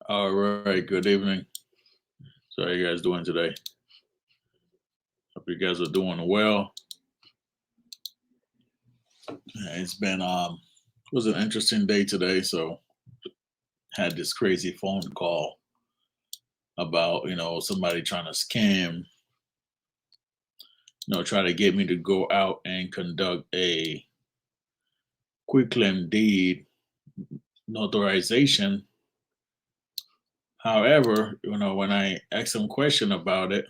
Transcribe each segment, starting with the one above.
All right, good evening. So how you guys doing today? Hope you guys are doing well. It's been it was an interesting day today, so had this crazy phone call about, somebody trying to scam, try to get me to go out and conduct a quick claim deed notarization. However, when I asked them question about it,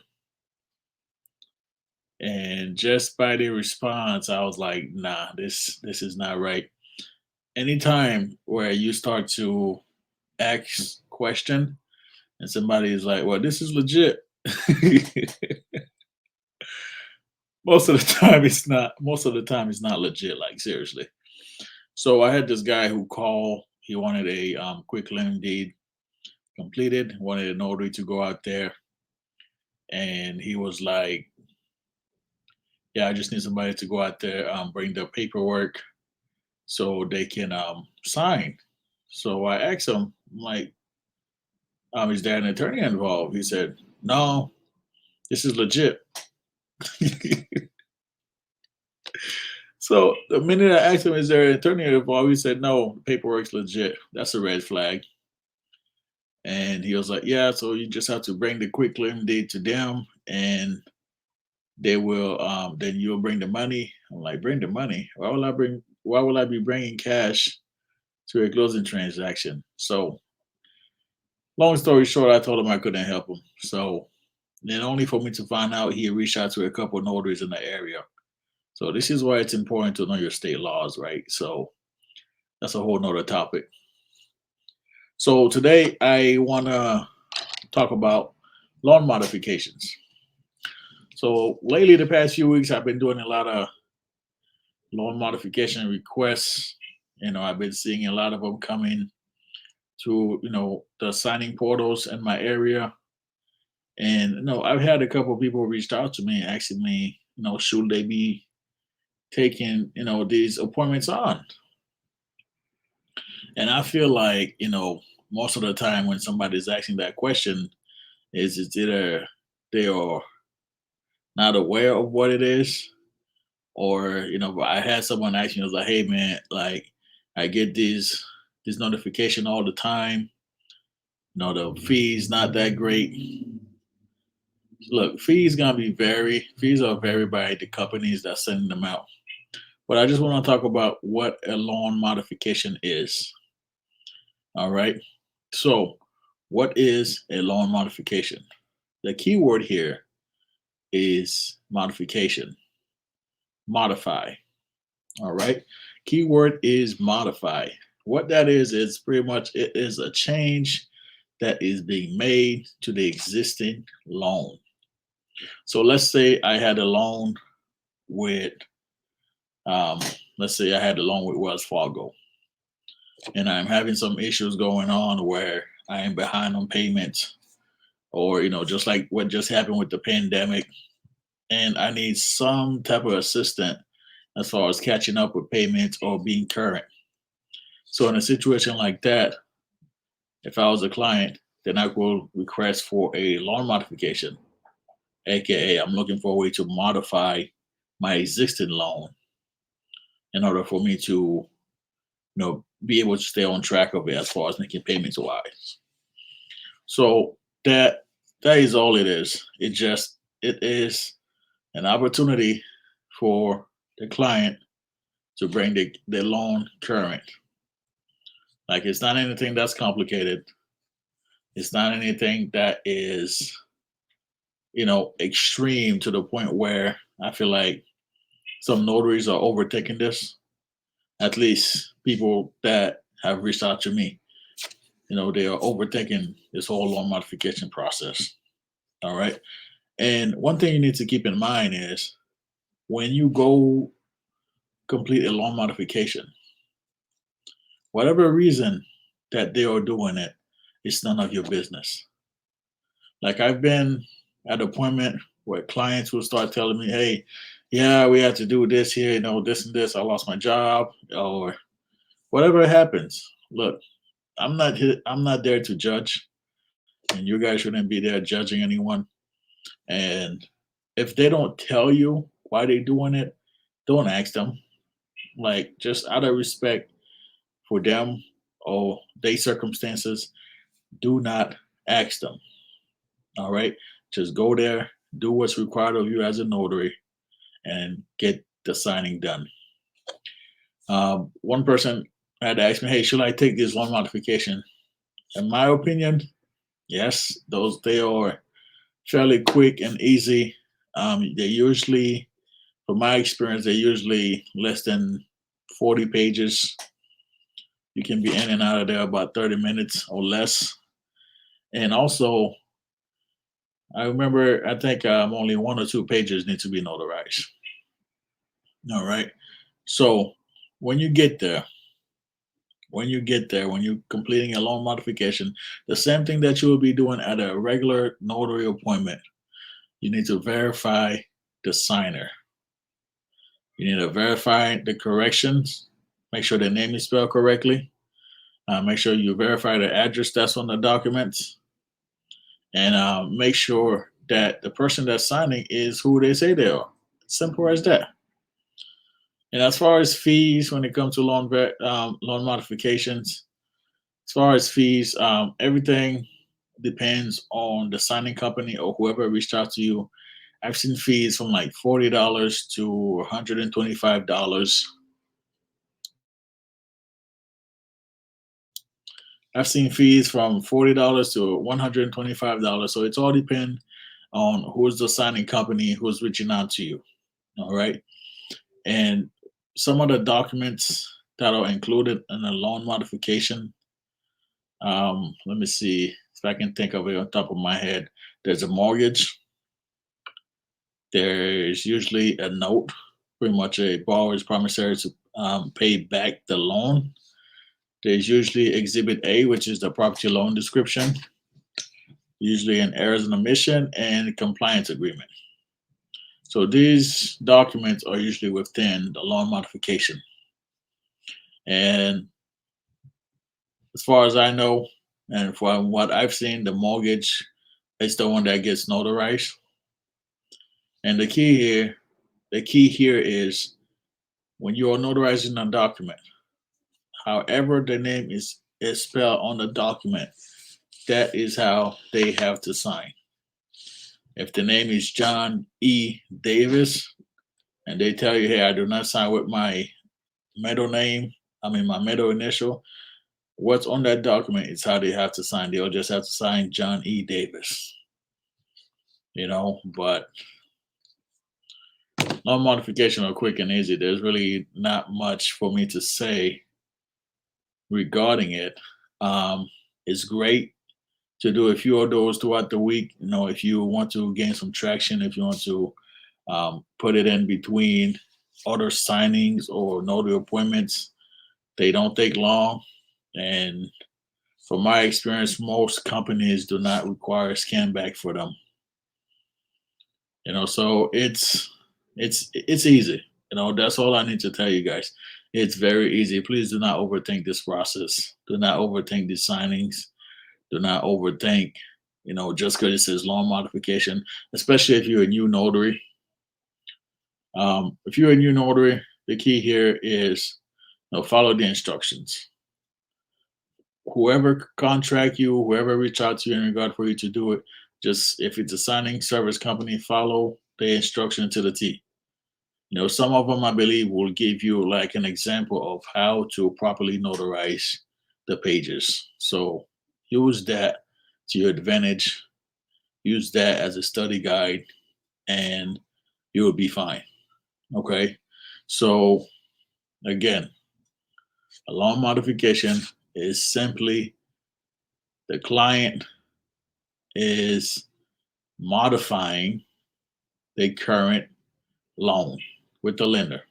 and just by their response, I was like, nah, this is not right. Anytime where you start to ask question and somebody is like, well, this is legit. Most of the time it's not. Most of the time it's not legit, like seriously. So I had this guy who called. He wanted a quick claim deed completed, wanted a notary to go out there, and he was like, yeah, I just need somebody to go out there, bring the paperwork so they can sign. So I asked him, I'm like, is there an attorney involved? He said, no, this is legit. So the minute I asked him, is there an attorney involved? He said, no, the paperwork's legit. That's a red flag. And he was like, yeah, so you just have to bring the quick claim deed to them and they will, then you'll bring the money. I'm like, bring the money? Why will I be bringing cash to a closing transaction? So long story short, I told him I couldn't help him. So then only for me to find out he reached out to a couple of notaries in the area. So this is why it's important to know your state laws, right? So that's a whole nother topic. So today I want to talk about loan modifications. So lately, the past few weeks, I've been doing a lot of loan modification requests. I've been seeing a lot of them coming to the signing portals in my area, and I've had a couple of people reached out to me asking me, should they be taking these appointments on? And I feel like most of the time when somebody's asking that question, is it's either they are not aware of what it is, or but I had someone ask me, I was like, hey man, like I get these notification all the time. The fees not that great. Look, fees are vary by the companies that sending them out. But I just want to talk about what a loan modification is. All right. So what is a loan modification? The key word here is modification. Modify. All right. Keyword is modify. What that is pretty much it is a change that is being made to the existing loan. So let's say I had a loan with, um, let's say I had a loan with Wells Fargo, and I'm having some issues going on where I am behind on payments, or just like what just happened with the pandemic, and I need some type of assistance as far as catching up with payments or being current. So in a situation like that, if I was a client, then I will request for a loan modification, aka I'm looking for a way to modify my existing loan in order for me to, be able to stay on track of it as far as making payments wise. So that is all it is. It is an opportunity for the client to bring the loan current. Like it's not anything that's complicated. It's not anything that is extreme to the point where I feel like some notaries are overtaking this. At least people that have reached out to me, they are overthinking this whole loan modification process. All right. And one thing you need to keep in mind is when you go complete a loan modification, whatever reason that they are doing it, it's none of your business. Like I've been at an appointment where clients will start telling me, hey, yeah, we had to do this here, this and this. I lost my job or whatever happens. Look, I'm not there to judge, and you guys shouldn't be there judging anyone. And if they don't tell you why they're doing it, don't ask them. Like, just out of respect for them or their circumstances, do not ask them. All right. Just go there, do what's required of you as a notary, and get the signing done. One person had asked me, "Hey, should I take this one modification?" In my opinion, yes, those they are fairly quick and easy. They usually, from my experience, they're usually less than 40 pages. You can be in and out of there about 30 minutes or less. And also, I remember, I think only one or two pages need to be notarized. All right. So when you get there, when you're completing a loan modification, the same thing that you will be doing at a regular notary appointment, you need to verify the signer. You need to verify the corrections, make sure the name is spelled correctly, make sure you verify the address that's on the documents, and make sure that the person that's signing is who they say they are. Simple as that. And as far as fees, when it comes to loan modifications, as far as fees, everything depends on the signing company or whoever reached out to you. I've seen fees from like $40 to $125. I've seen fees from $40 to $125. So it's all depend on who's the signing company who's reaching out to you. All right. And some of the documents that are included in a loan modification, let me see if I can think of it on top of my head. There's a mortgage. There's usually a note, pretty much a borrower's promissory to pay back the loan. There's usually Exhibit A, which is the property loan description, usually an errors and omission and compliance agreement. So these documents are usually within the loan modification. And as far as I know, and from what I've seen, the mortgage is the one that gets notarized. And the key here is when you are notarizing a document, however the name is spelled on the document, that is how they have to sign. If the name is John E. Davis and they tell you, hey, I do not sign with my middle name, I mean my middle initial, what's on that document is how they have to sign. They'll just have to sign John E. Davis. But no modification are quick and easy. There's really not much for me to say regarding it. It's great to do a few of those throughout the week. If you want to gain some traction, if you want to put it in between other signings or notary appointments, they don't take long. And from my experience, most companies do not require a scan back for them. So it's easy. That's all I need to tell you guys. It's very easy. Please do not overthink this process. Do not overthink these signings. Do not overthink, just because it says loan modification, especially if you're a new notary. If you're a new notary, the key here is follow the instructions. Whoever contract you, whoever reach out to you in regard for you to do it, just if it's a signing service company, follow the instruction to the T. Some of them I believe will give you like an example of how to properly notarize the pages. So use that to your advantage. Use that as a study guide, and you will be fine. Okay. So again, a loan modification is simply the client is modifying the current loan with the lender.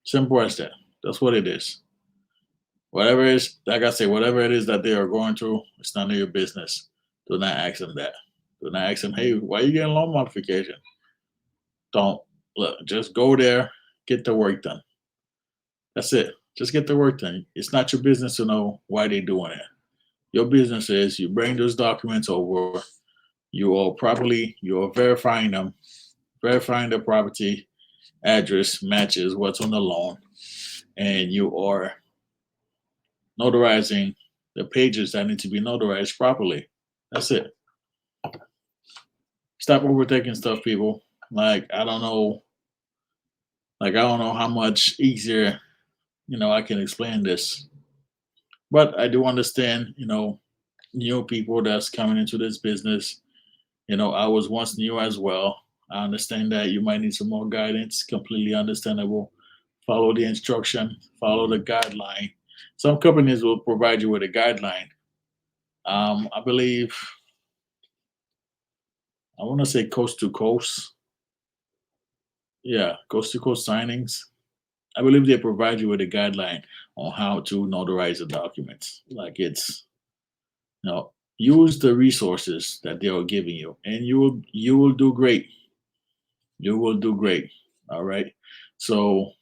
Simple as that. That's what it is. Whatever it is, like I say, whatever it is that they are going through, it's none of your business. Do not ask them that. Do not ask them, hey, why are you getting loan modification? Don't look, just go there, get the work done. That's it. Just get the work done. It's not your business to know why they're doing it. your business is you bring those documents over, you are verifying them, verifying the property address matches what's on the loan, and you are notarizing the pages that need to be notarized properly. That's it. Stop overtaking stuff, people. Like I don't know, like I don't know how much easier I can explain this, but I do understand. New people that's coming into this business. I was once new as well. I understand that you might need some more guidance. Completely understandable. Follow the instruction. Follow the guideline. Some companies will provide you with a guideline. I believe I want to say coast to coast. Yeah, coast to coast signings. I believe they provide you with a guideline on how to notarize the documents. Like use the resources that they are giving you, and you will do great. You will do great. All right. So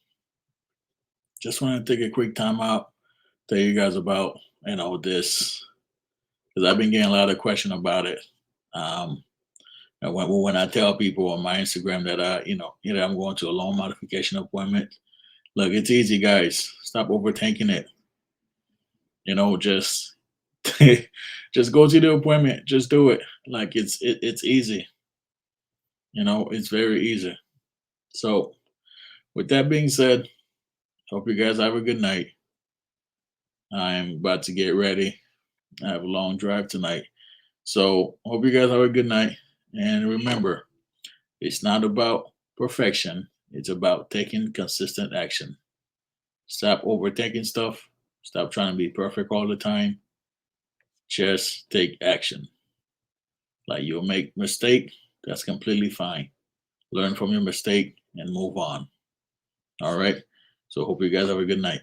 just want to take a quick time out, tell you guys about this because I've been getting a lot of question about it. Um, and when I tell people on my Instagram that I'm going to a loan modification appointment, look, it's easy, guys. Stop overthinking it. Just just go to the appointment. Just do it. Like it's easy. It's very easy. So with that being said, hope you guys have a good night. I'm about to get ready. I have a long drive tonight. So hope you guys have a good night. And remember, it's not about perfection. It's about taking consistent action. Stop overthinking stuff. Stop trying to be perfect all the time. Just take action. Like you'll make mistake, that's completely fine. Learn from your mistake and move on. All right. So hope you guys have a good night.